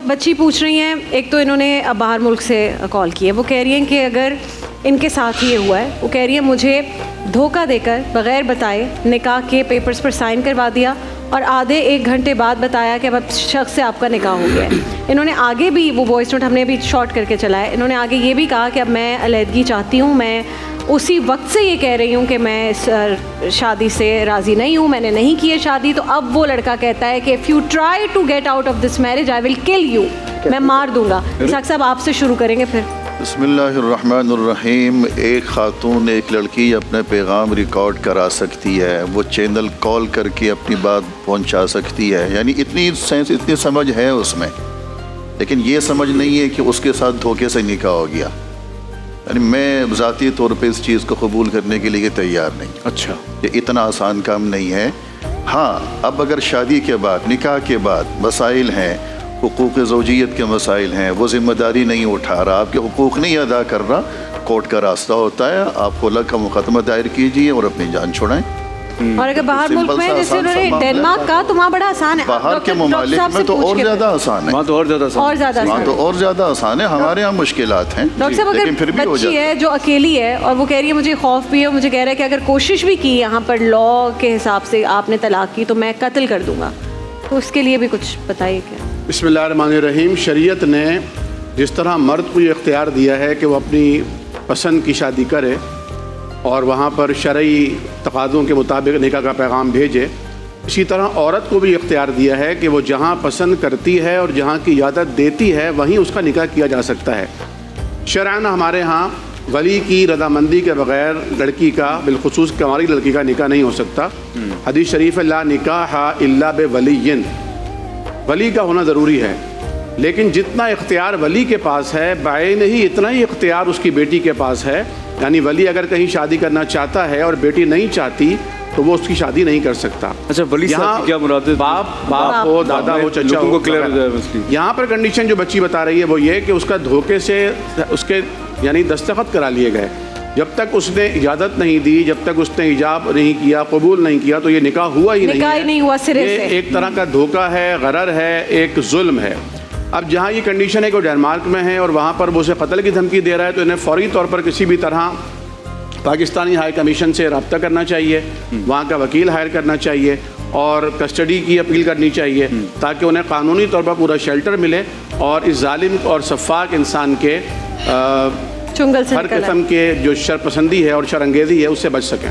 بچی پوچھ رہی ہیں، ایک تو انہوں نے باہر ملک سے کال کی ہے، وہ کہہ رہی ہیں کہ اگر ان کے ساتھ یہ ہوا ہے، وہ کہہ رہی ہیں مجھے دھوکہ دے کر بغیر بتائے نکاح کے پیپرز پر سائن کروا دیا اور آدھے 1 گھنٹے بعد بتایا کہ اب شخص سے آپ کا نکاح ہو گیا ہے۔ انہوں نے آگے بھی وہ وائس نوٹ ہم نے بھی شارٹ کر کے چلا ہے، انہوں نے آگے یہ بھی کہا کہ اب میں علیحدگی چاہتی ہوں، میں اسی وقت سے یہ کہہ رہی ہوں کہ میں اس شادی سے راضی نہیں ہوں، میں نے نہیں کی ہے شادی۔ تو اب وہ لڑکا کہتا ہے کہ if you try to get out of this marriage I will kill you، میں مار دوں گا۔ اسحاق صاحب آپ سے شروع کریں گے پھر۔ بسم اللہ الرحمن الرحیم۔ ایک خاتون ایک لڑکی اپنے پیغام ریکارڈ کرا سکتی ہے، وہ چینل کال کر کے اپنی بات پہنچا سکتی ہے، یعنی اتنی سینس اتنی سمجھ ہے اس میں، لیکن یہ سمجھ نہیں ہے کہ اس کے ساتھ دھوکے سے نکاح ہو گیا۔ یعنی میں ذاتی طور پہ اس چیز کو قبول کرنے کے لیے تیار نہیں۔ اچھا، یہ اتنا آسان کام نہیں ہے۔ ہاں، اب اگر شادی کے بعد نکاح کے بعد مسائل ہیں، حقوق زوجیت کے مسائل ہیں، وہ ذمہ داری نہیں اٹھا رہا، آپ کے حقوق نہیں ادا کر رہا، کورٹ کا راستہ ہوتا ہے، آپ خلا کا مقدمہ دائر کیجئے اور اپنی جان چھڑائیں۔ اور اگر باہر ملک میں جیسے انہوں نے ڈینمارک کا، تو وہاں بڑا آسان ہے، باہر کے ممالک میں تو اور زیادہ آسان ہے، وہاں تو اور زیادہ آسان ہے، ہمارے ہاں مشکلات ہیں، ڈاکٹر صاحب لیکن پھر اگر بھی ہو بچی جاتا ہے جو اکیلی ہے اور وہ کہہ رہی ہے مجھے خوف بھی ہے، مجھے کہہ رہا ہے کہ اگر کوشش بھی کی یہاں پر لا کے حساب سے آپ نے طلاق کی تو میں قتل کر دوں گا، تو اس کے لیے بھی کچھ بتائیے کیا؟ بسم اللہ الرحمن الرحیم۔ شریعت نے جس طرح مرد کو یہ اختیار دیا ہے کہ وہ اپنی پسند کی شادی کرے اور وہاں پر شرعی تقاضوں کے مطابق نکاح کا پیغام بھیجے، اسی طرح عورت کو بھی اختیار دیا ہے کہ وہ جہاں پسند کرتی ہے اور جہاں کی اجازت دیتی ہے وہیں اس کا نکاح کیا جا سکتا ہے۔ شرعاً ہمارے ہاں ولی کی رضامندی کے بغیر لڑکی کا، بالخصوص کنواری لڑکی کا نکاح نہیں ہو سکتا۔ حدیث شریف ہے لا نکاح الا بولی، ولی کا ہونا ضروری ہے، لیکن جتنا اختیار ولی کے پاس ہے بعین ہی اتنا ہی اختیار اس کی بیٹی کے پاس ہے۔ یعنی ولی اگر کہیں شادی کرنا چاہتا ہے اور بیٹی نہیں چاہتی تو وہ اس کی شادی نہیں کر سکتا۔ اچھا، ولی صاحب کی کیا مراد ہے؟ باپ ہو، دادا ہو، چچا ہو، یہاں پر کنڈیشن جو بچی بتا رہی ہے وہ یہ کہ اس کا دھوکے سے اس کے یعنی دستخط کرا لیے گئے، جب تک اس نے اجازت نہیں دی، جب تک اس نے ایجاب نہیں کیا، قبول نہیں کیا، تو یہ نکاح ہوا ہی نہیں ہے۔ یہ ایک طرح کا دھوکہ ہے، غرر ہے، ایک ظلم ہے۔ اب جہاں یہ کنڈیشن ہے کہ وہ ڈنمارک میں ہے اور وہاں پر وہ اسے قتل کی دھمکی دے رہا ہے، تو انہیں فوری طور پر کسی بھی طرح پاکستانی ہائی کمیشن سے رابطہ کرنا چاہیے، وہاں کا وکیل ہائر کرنا چاہیے اور کسٹڈی کی اپیل کرنی چاہیے، تاکہ انہیں قانونی طور پر پورا شیلٹر ملے اور اس ظالم اور سفاک انسان کے ہر قسم کے جو شر پسندی ہے اور شر انگیزی ہے اس سے بچ سکیں۔